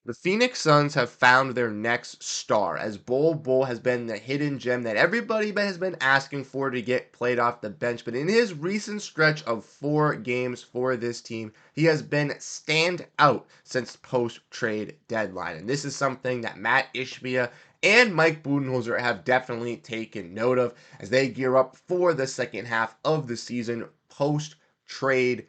The Phoenix Suns have found their next star, as Bol Bol has been the hidden gem that everybody has been asking for to get played off the bench. But in his recent stretch of 4 games for this team, he has been stand out since post-trade deadline. And this is something that Matt Ishbia and Mike Budenholzer have definitely taken note of as they gear up for the second half of the season post-trade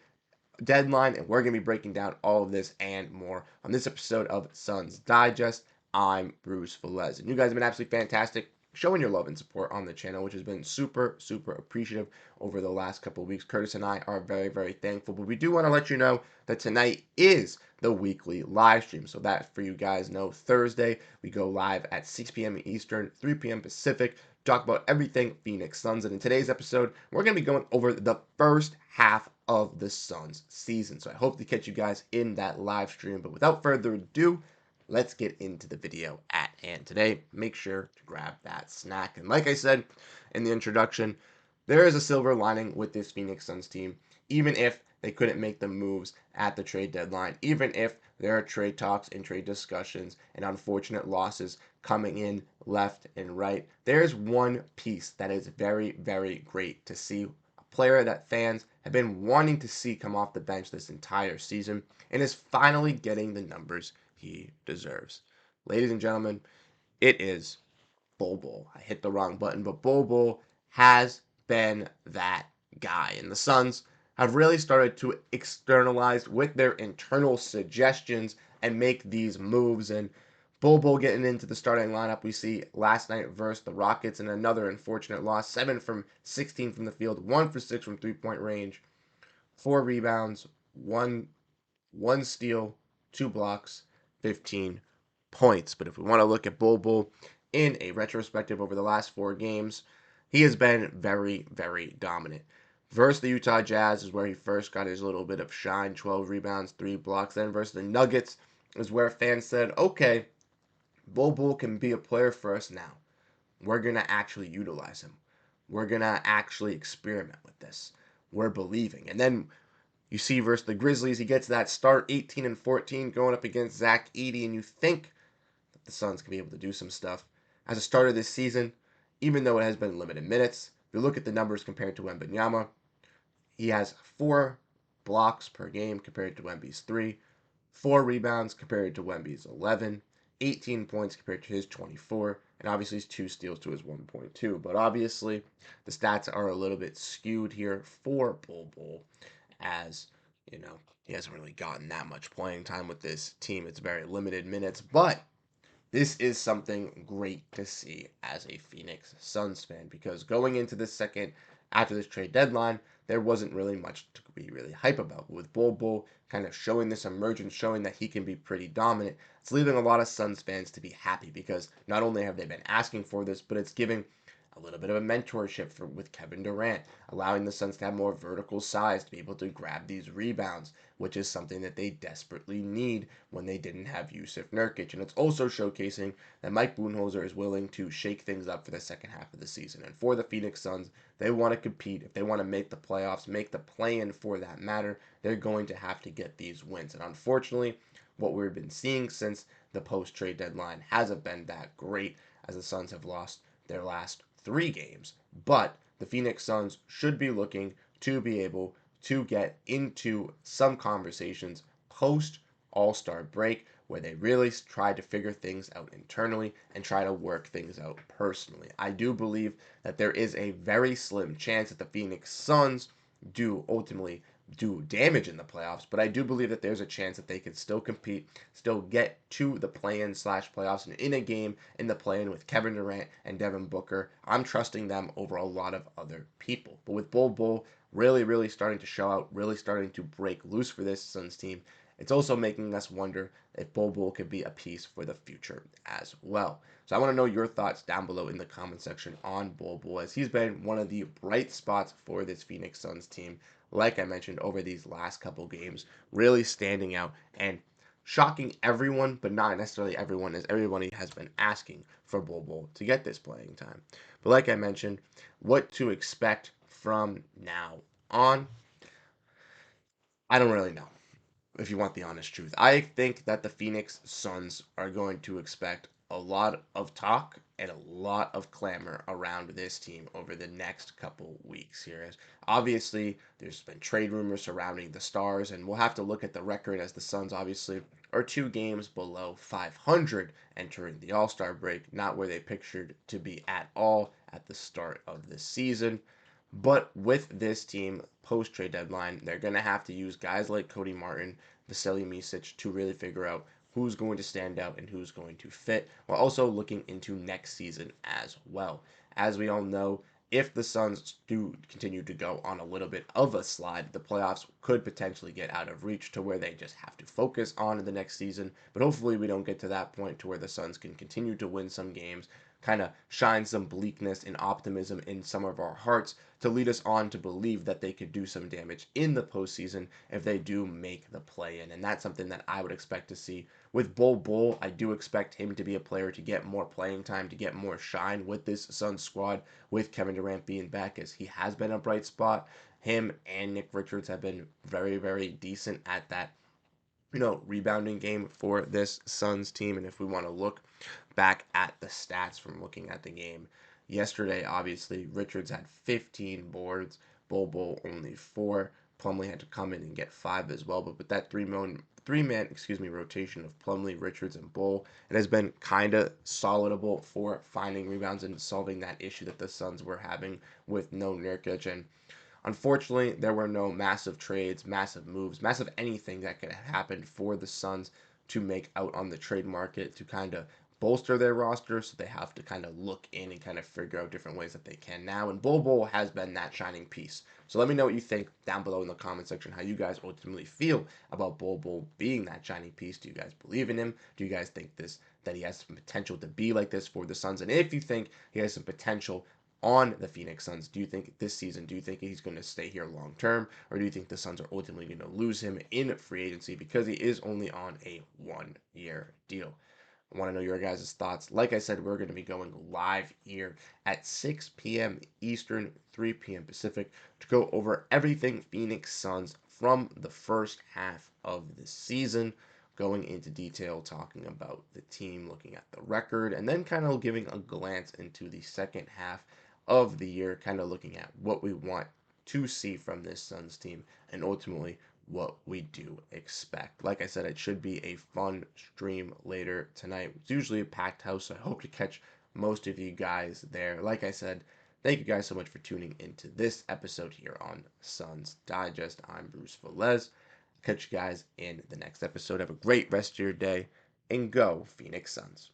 deadline, and we're going to be breaking down all of this and more on this episode of Suns Digest. I'm Bruce Velez, and you guys have been absolutely fantastic showing your love and support on the channel, which has been super appreciative over the last couple of weeks. Curtis and I are very thankful, but we do want to let you know that tonight is the weekly live stream. So that, for you guys know, Thursday we go live at 6 p.m. Eastern, 3 p.m. Pacific, talk about everything Phoenix Suns. And in today's episode, we're going to be going over the first half of the Suns season. So I hope to catch you guys in that live stream. But without further ado, let's get into the video at hand today. Make sure to grab that snack. And like I said in the introduction, there is a silver lining with this Phoenix Suns team, even if they couldn't make the moves at the trade deadline, even if there are trade talks and trade discussions and unfortunate losses coming in left and right. There's one piece that is very great to see, a player that fans have been wanting to see come off the bench this entire season and is finally getting the numbers he deserves. Ladies and gentlemen, it is Bol Bol. I hit the wrong button, but Bol Bol has been that guy. And the Suns have really started to externalize with their internal suggestions and make these moves. And Bol Bol getting into the starting lineup we see last night versus the Rockets, and another unfortunate loss. 7 from 16 from the field, 1 for 6 from 3-point range, 4 rebounds, one steal, 2 blocks, 15 points. But if we want to look at Bol Bol in a retrospective over the last 4 games, he has been very dominant. Versus the Utah Jazz is where he first got his little bit of shine, 12 rebounds, 3 blocks. Then versus the Nuggets is where fans said, okay, Bol Bol can be a player for us now. We're going to actually utilize him. We're going to actually experiment with this. We're believing. And then you see versus the Grizzlies, he gets that start, 18 and 14, going up against Zach Edey, and you think that the Suns can be able to do some stuff. As a starter this season, even though it has been limited minutes, if you look at the numbers compared to Wembanyama, he has 4 blocks per game compared to Wemby's 3, 4 rebounds compared to Wemby's 11, 18 points compared to his 24, and obviously his 2 steals to his 1.2. But obviously, the stats are a little bit skewed here for Bol Bol, as he hasn't really gotten that much playing time with this team. It's very limited minutes, but this is something great to see as a Phoenix Suns fan, because going into this second after this trade deadline, there wasn't really much to be really hype about. With Bol Bol kind of showing this emergence, showing that he can be pretty dominant, it's leaving a lot of Suns fans to be happy, because not only have they been asking for this, but it's giving a little bit of a mentorship with Kevin Durant, allowing the Suns to have more vertical size to be able to grab these rebounds, which is something that they desperately need when they didn't have Yusuf Nurkic. And it's also showcasing that Mike Budenholzer is willing to shake things up for the second half of the season. And for the Phoenix Suns, they want to compete. If they want to make the playoffs, make the play-in for that matter, they're going to have to get these wins. And unfortunately, what we've been seeing since the post-trade deadline hasn't been that great, as the Suns have lost their last 3 games. But the Phoenix Suns should be looking to be able to get into some conversations post All-Star break, where they really try to figure things out internally and try to work things out personally. I do believe that there is a very slim chance that the Phoenix Suns do ultimately do damage in the playoffs, but I do believe that there's a chance that they could still compete, still get to the play-in slash playoffs, and in a game in the play-in with Kevin Durant and Devin Booker, I'm trusting them over a lot of other people. But with Bol Bol really starting to show out, really starting to break loose for this Suns team, it's also making us wonder if Bol Bol could be a piece for the future as well. So I want to know your thoughts down below in the comment section on Bol Bol, as he's been one of the bright spots for this Phoenix Suns team, like I mentioned, over these last couple games, really standing out and shocking everyone, but not necessarily everyone, as everybody has been asking for Bol Bol to get this playing time. But like I mentioned, what to expect from now on, I don't really know. if you want the honest truth. I think that the Phoenix Suns are going to expect a lot of talk and a lot of clamor around this team over the next couple weeks here. As obviously, there's been trade rumors surrounding the Stars, and we'll have to look at the record as the Suns obviously are 2 games below 500 entering the All-Star break, not where they pictured to be at all at the start of the season. But with this team post trade deadline, they're going to have to use guys like Cody Martin, Vasily Micic to really figure out who's going to stand out and who's going to fit, while also looking into next season as well. As we all know, if the Suns do continue to go on a little bit of a slide, the playoffs could potentially get out of reach to where they just have to focus on the next season. But hopefully, we don't get to that point to where the Suns can continue to win some games, kind of shine some bleakness and optimism in some of our hearts to lead us on to believe that they could do some damage in the postseason if they do make the play in. And that's something that I would expect to see. With Bol Bol, I do expect him to be a player to get more playing time, to get more shine with this Suns squad, with Kevin Durant being back, as he has been a bright spot. Him and Nick Richards have been very, very decent at that rebounding game for this Suns team. And if we want to look back at the stats from looking at the game yesterday, obviously Richards had 15 boards, Bol Bol only 4. Plumlee had to come in and get 5 as well. But with that three man rotation of Plumlee, Richards, and Bol, it has been kind of solidable for finding rebounds and solving that issue that the Suns were having with no Nurkic. And unfortunately, there were no massive trades, massive moves, massive anything that could have happened for the Suns to make out on the trade market to kind of bolster their roster. So they have to kind of look in and kind of figure out different ways that they can now. And Bol Bol has been that shining piece. So let me know what you think down below in the comment section, how you guys ultimately feel about Bol Bol being that shining piece. Do you guys believe in him? Do you guys think that he has some potential to be like this for the Suns? And if you think he has some potential on the Phoenix Suns, do you think this season, do you think he's going to stay here long term, or do you think the Suns are ultimately going to lose him in free agency because he is only on a 1-year deal? I want to know your guys' thoughts. Like I said, we're going to be going live here at 6 p.m. Eastern, 3 p.m. Pacific to go over everything Phoenix Suns from the first half of the season, going into detail, talking about the team, looking at the record, and then kind of giving a glance into the second half of the year, kind of looking at what we want to see from this Suns team and ultimately what we do expect. Like I said, it should be a fun stream later tonight. It's usually a packed house, so I hope to catch most of you guys there. Like I said, thank you guys so much for tuning into this episode here on Suns Digest. I'm Bruce Velez. Catch you guys in the next episode. Have a great rest of your day, and go Phoenix Suns.